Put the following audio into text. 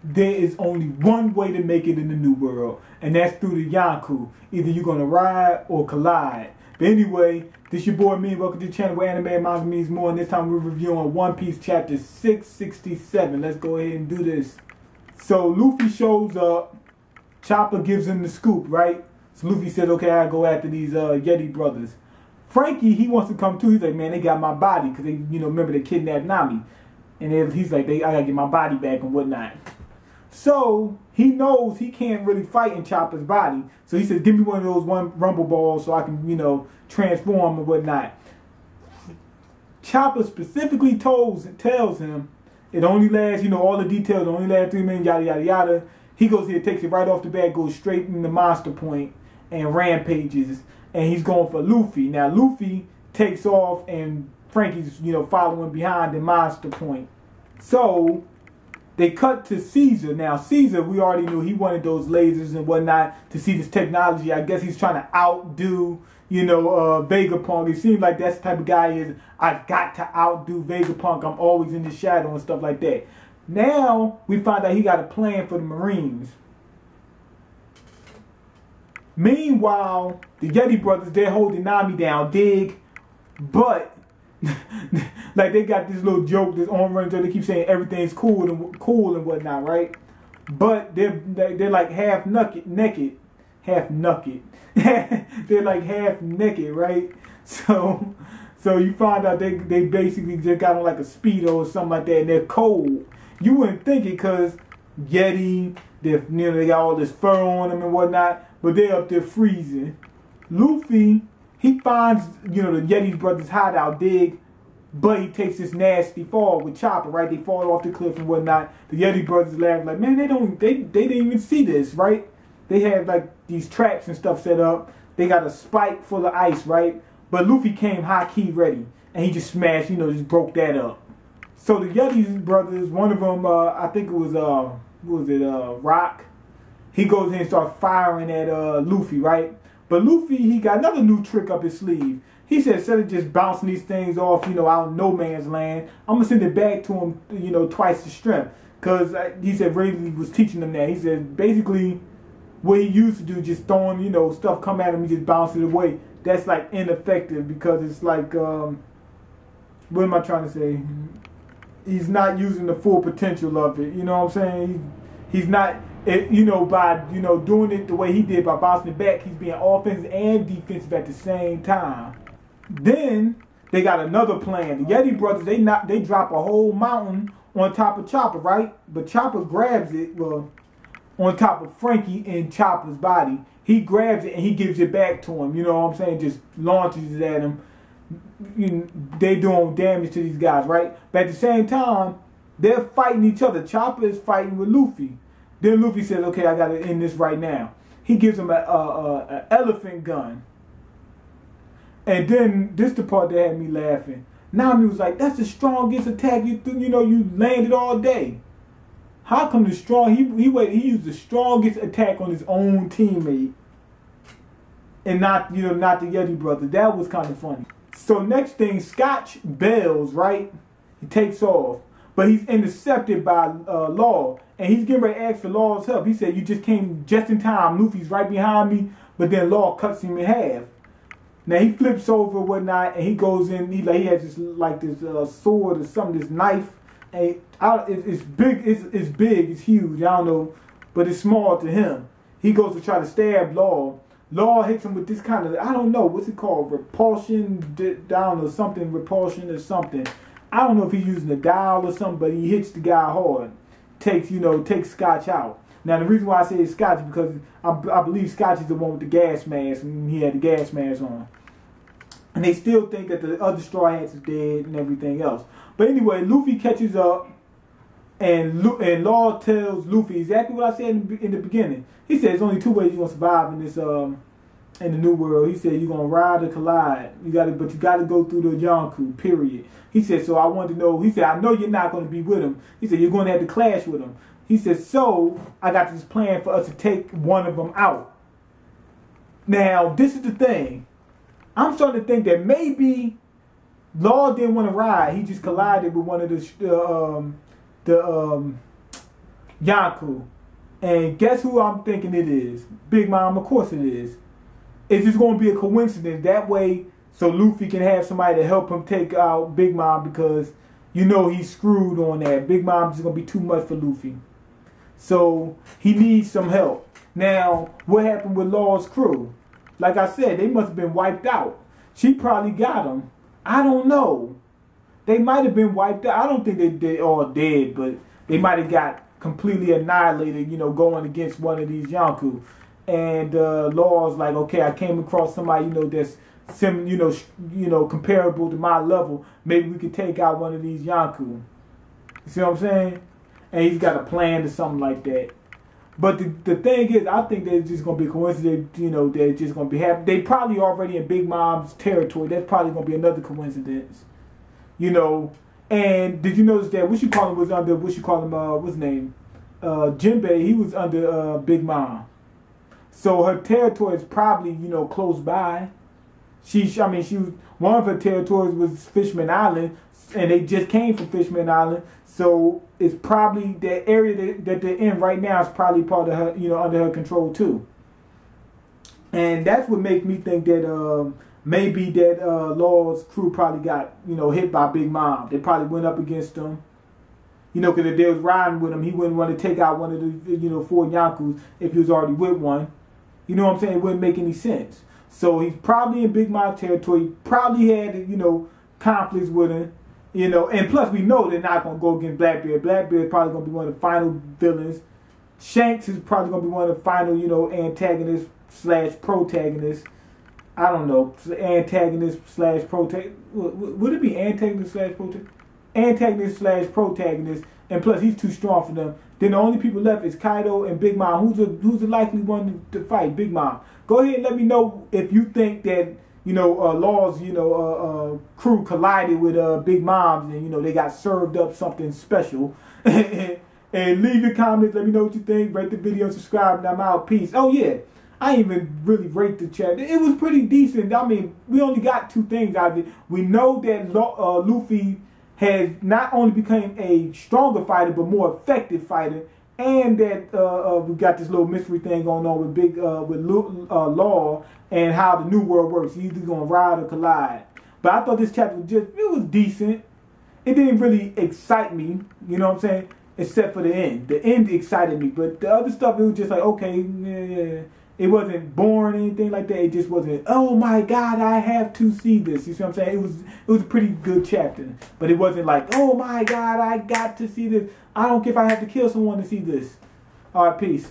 there is only one way to make it in the new world, and that's through the Yonkou. Either you're gonna ride or collide. But anyway, this your boy Mean. Welcome to the channel where anime and manga means more. And this time we're reviewing One Piece chapter 667. Let's go ahead and do this. So Luffy shows up. Chopper gives him the scoop, right? So Luffy says, okay, I go after these Yeti brothers. Frankie, he wants to come too. He's like, man, they got my body because they, remember they kidnapped Nami, and he's like, I gotta get my body back and whatnot. So he knows he can't really fight in Chopper's body. So he says, give me one of those rumble balls so I can, transform and whatnot. Chopper specifically tells him it only lasts, all the details, only lasts 3 minutes, yada, yada, yada. He goes here, takes it right off the bat, goes straight in the monster point and rampages. And he's going for Luffy. Now, Luffy takes off and Frankie's, following behind the monster point. So they cut to Caesar. Now, Caesar, we already knew he wanted those lasers and whatnot to see this technology. I guess he's trying to outdo, Vegapunk. It seems like that's the type of guy he is. I've got to outdo Vegapunk. I'm always in the shadow and stuff like that. Now, we find out he got a plan for the Marines. Meanwhile, the Yeti brothers, they're holding Nami down, dig, but like they got this little joke, this on run, they keep saying everything's cool and whatnot, right? But they're like half naked, they're like half naked, right? So you find out they basically just got on like a Speedo or something like that, and they're cold. You wouldn't think it because Yeti, they got all this fur on them and whatnot, but they're up there freezing. Luffy, he finds, the Yeti brothers' hideout, dig, but he takes this nasty fall with Chopper, right? They fall off the cliff and whatnot. The Yeti brothers laugh like, man, they didn't even see this, right? They have like these traps and stuff set up. They got a spike full of ice, right? But Luffy came high key ready, and he just smashed, just broke that up. So the Yeti brothers, one of them, I think it was, Rock. He goes in and starts firing at Luffy, right? But Luffy, he got another new trick up his sleeve. He said, instead of just bouncing these things off, out in no man's land, I'm going to send it back to him, twice the strength. Because he said Rayleigh was teaching him that. He said, basically, what he used to do, just throwing, stuff come at him, he just bounce it away. That's, like, ineffective because it's like, what am I trying to say? He's not using the full potential of it. You know what I'm saying? He's not, by, doing it the way he did by bouncing it back, he's being offensive and defensive at the same time. Then they got another plan. The Yeti brothers, they drop a whole mountain on top of Chopper, right? But Chopper grabs it, on top of Frankie and Chopper's body. He grabs it and he gives it back to him. You know what I'm saying? Just launches it at him. They doing damage to these guys, right? But at the same time, they're fighting each other. Chopper is fighting with Luffy. Then Luffy says, okay, I gotta end this right now. He gives him an elephant gun. And then this the part that had me laughing. Nami was like, that's the strongest attack you landed all day. How come the strong he used the strongest attack on his own teammate and not the Yeti brother? That was kind of funny. So next thing, Scotch bails, right? He takes off. But he's intercepted by Law. And he's getting ready to ask for Law's help. He said, you just came just in time. Luffy's right behind me. But then Law cuts him in half. Now he flips over and whatnot. And he goes in. He has this sword or something, this knife. And it's big. It's big. It's huge. I don't know. But it's small to him. He goes to try to stab Law. Law hits him with this kind of, I don't know, what's it called? Repulsion down or something. Repulsion or something. I don't know if he's using a dial or something, but he hits the guy hard. Takes Scotch out. Now, the reason why I say it's Scotch is because I believe Scotch is the one with the gas mask, and he had the gas mask on. And they still think that the other Straw Hats is dead and everything else. But anyway, Luffy catches up, and Law tells Luffy exactly what I said in the beginning. He said, there's only 2 ways you're going to survive in this in the new world. He said, you're going to ride or collide. But you got to go through the Yonkou, period. He said, so I wanted to know. He said, I know you're not going to be with him. He said, you're going to have to clash with him. He said, so I got this plan for us to take one of them out. Now, this is the thing. I'm starting to think that maybe Law didn't want to ride. He just collided with one of the Yonko. And guess who I'm thinking it is? Big Mom, of course it is. It's just going to be a coincidence. That way, so Luffy can have somebody to help him take out Big Mom, because you know he's screwed on that. Big Mom's going to be too much for Luffy. So he needs some help. Now, what happened with Law's crew? Like I said, they must have been wiped out. She probably got them. I don't know. They might have been wiped out. I don't think they all dead, but they might have got completely annihilated, you know, going against one of these Yonko. And Law's like, okay, I came across somebody, you know, that's comparable to my level. Maybe we could take out one of these Yonko. You see what I'm saying? And he's got a plan or something like that. But the thing is, I think they're just going to be coincidence, you know, they're just going to be happy. They probably already in Big Mom's territory. That's probably going to be another coincidence. You know, and did you notice that was under, what's his name? Jinbei, he was under Big Mom. So her territory is probably, you know, close by. One of her territories was Fishman Island, and they just came from Fishman Island. So it's probably that area that they're in right now is probably part of her, you know, under her control too. And that's what makes me think that maybe that Law's crew probably got, you know, hit by Big Mom. They probably went up against him. You know, because if they was riding with him, he wouldn't want to take out one of the, you know, 4 Yonkus if he was already with one. You know what I'm saying? It wouldn't make any sense. So he's probably in Big Mom territory. Probably had, you know, conflicts with him. You know, and plus we know they're not going to go against Blackbeard. Blackbeard is probably going to be one of the final villains. Shanks is probably going to be one of the final, you know, antagonists / protagonists. I don't know. Antagonist / protagonist. Would it be antagonist / protagonist? Antagonist / protagonist. And plus he's too strong for them. Then the only people left is Kaido and Big Mom. Who's the likely one to fight? Big Mom. Go ahead and let me know if you think that, you know, Law's, you know, crew collided with Big Mom's, and, you know, they got served up something special. And leave your comments. Let me know what you think. Rate the video, subscribe, and I'm out. Peace. Oh, yeah. I didn't even really rate the chapter. It was pretty decent. I mean, we only got 2 things out of it. We know that Luffy has not only become a stronger fighter, but more effective fighter. And that we got this little mystery thing going on with Law, and how the new world works. He's either going to ride or collide. But I thought this chapter was decent. It didn't really excite me, you know what I'm saying? Except for the end. The end excited me. But the other stuff, it was just like, okay, yeah. It wasn't boring or anything like that. It just wasn't, oh my God, I have to see this. You see what I'm saying? It was a pretty good chapter. But it wasn't like, oh my God, I got to see this. I don't care if I have to kill someone to see this. All right, peace.